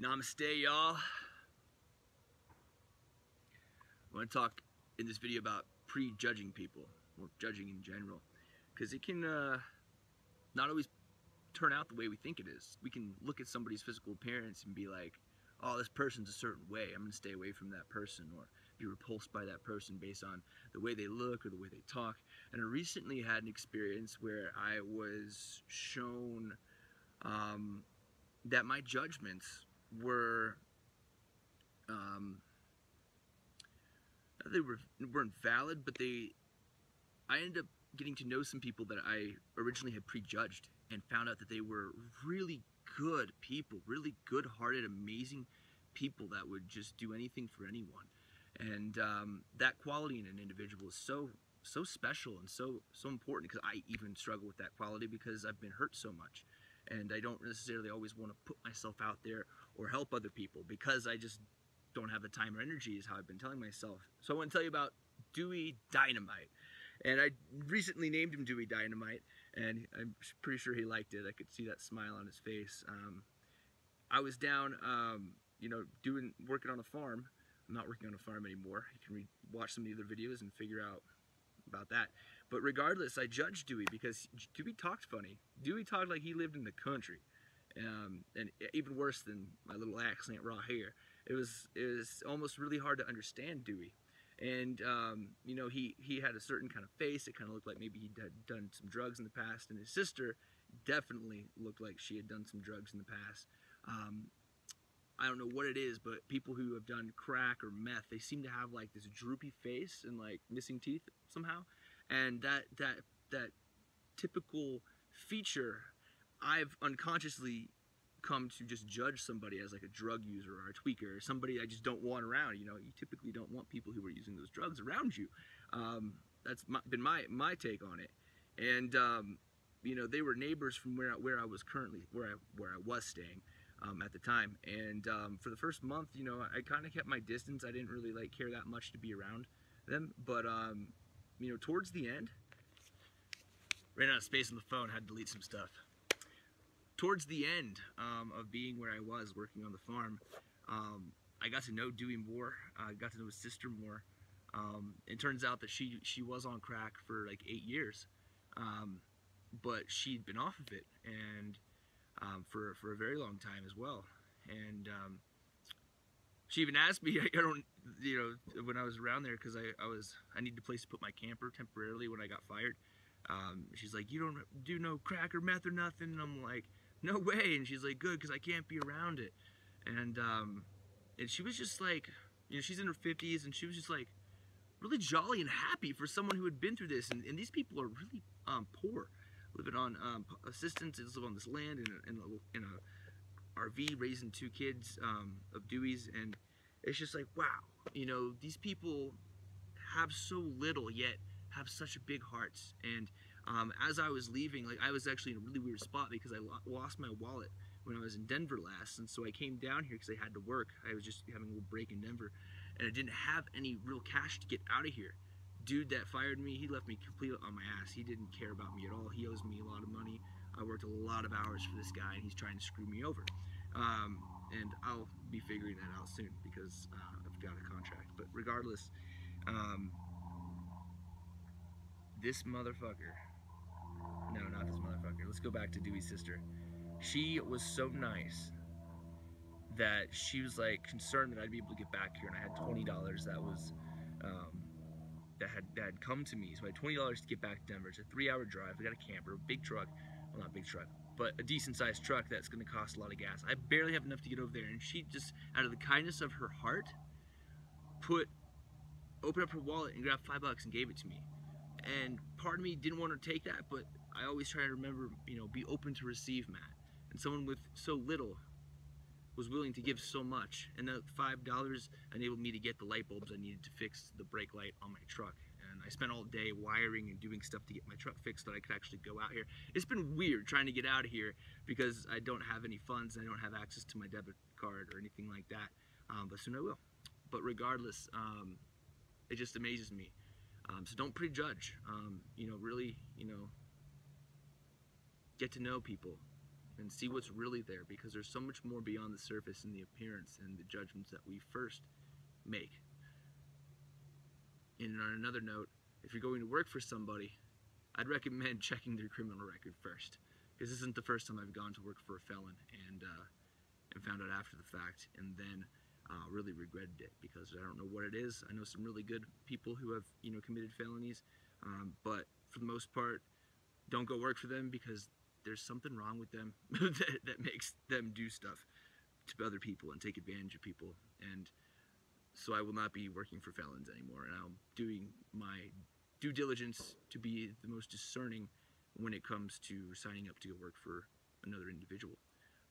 Namaste, y'all. I want to talk in this video about prejudging people, or judging in general, because it can not always turn out the way we think it is. We can look at somebody's physical appearance and be like, oh, this person's a certain way, I'm going to stay away from that person, or be repulsed by that person based on the way they look or the way they talk. And I recently had an experience where I was shown that my judgments were weren't valid, but I ended up getting to know some people that I originally had prejudged, and found out that they were really good people, really good-hearted, amazing people that would just do anything for anyone. And that quality in an individual is so special and so important, because I even struggle with that quality because I've been hurt so much, and I don't necessarily always want to put myself out there or help other people because I just don't have the time or energy, is how I've been telling myself. So I want to tell you about Duey Dynamite. And I recently named him Duey Dynamite, and I'm pretty sure he liked it. I could see that smile on his face. I was down, working on a farm. I'm not working on a farm anymore. You can watch some of the other videos and figure out about that. But regardless, I judged Duey because Duey talked funny. Duey talked like he lived in the country. And even worse than my little accent raw here. It was almost really hard to understand Duey. And he had a certain kind of face. It kind of looked like maybe he had done some drugs in the past, and his sister definitely looked like she had done some drugs in the past. I don't know what it is, but people who have done crack or meth, they seem to have like this droopy face and like missing teeth somehow. And that typical feature, I've unconsciously come to just judge somebody as like a drug user or a tweaker or somebody I just don't want around. You typically don't want people who are using those drugs around you. That's been my take on it. And they were neighbors from where I was currently where I was staying at the time. And for the first month, I kind of kept my distance. I didn't really care that much to be around them. But towards the end, ran out of space on the phone, had to delete some stuff. Towards the end of being where I was working on the farm, I got to know Duey more. I got to know his sister more. It turns out that she was on crack for like 8 years, but she'd been off of it, and for a very long time as well. And she even asked me, when I was around there, because I needed a place to put my camper temporarily when I got fired. She's like, you don't do no crack or meth or nothing? And I'm like, no way. And she's like, good, because I can't be around it. And she was just like, she's in her 50s, and she was just like really jolly and happy for someone who had been through this. And these people are really poor, living on assistance. They live on this land in a RV, raising 2 kids of Dewey's. And it's just like, wow, these people have so little yet have such big hearts. And as I was leaving, I was actually in a really weird spot because I lost my wallet when I was in Denver last, and so I came down here because I had to work. I was just having a little break in Denver, and I didn't have any real cash to get out of here. Dude that fired me, he left me completely on my ass. He didn't care about me at all. He owes me a lot of money. I worked a lot of hours for this guy, and he's trying to screw me over. And I'll be figuring that out soon because I've got a contract. But regardless, this motherfucker, no, not this motherfucker, let's go back to Dewey's sister. She was so nice that she was like concerned that I'd be able to get back here, and I had $20 that was that had come to me. So I had $20 to get back to Denver. It's a 3-hour drive. I got a camper, a big truck, well, not a big truck, but a decent sized truck that's going to cost a lot of gas. I barely have enough to get over there, and she just, out of the kindness of her heart, opened up her wallet and grabbed $5 and gave it to me. And part of me didn't want to take that, but I always try to remember, be open to receive, Matt. And someone with so little was willing to give so much. And that $5 enabled me to get the light bulbs I needed to fix the brake light on my truck. And I spent all day wiring and doing stuff to get my truck fixed so that I could actually go out here. It's been weird trying to get out of here because I don't have any funds. I don't have access to my debit card or anything like that. But soon I will. But regardless, it just amazes me. So don't prejudge. Really, get to know people. and see what's really there, because there's so much more beyond the surface and the appearance and the judgments that we first make. And on another note, if you're going to work for somebody, I'd recommend checking their criminal record first, because this isn't the first time I've gone to work for a felon and found out after the fact, and then really regretted it, because I don't know what it is. I know some really good people who have committed felonies, but for the most part, don't go work for them, because there's something wrong with them that makes them do stuff to other people and take advantage of people. And so I will not be working for felons anymore, and I'm doing my due diligence to be the most discerning when it comes to signing up to go work for another individual,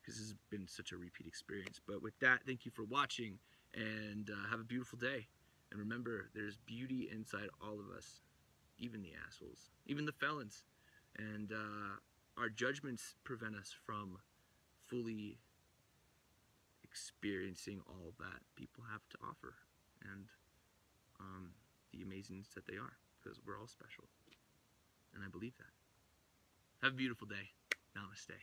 because this has been such a repeat experience. But with that, thank you for watching, and have a beautiful day. And remember, there's beauty inside all of us, even the assholes, even the felons. And our judgments prevent us from fully experiencing all that people have to offer, and the amazingness that they are, because we're all special, and I believe that. Have a beautiful day. Namaste.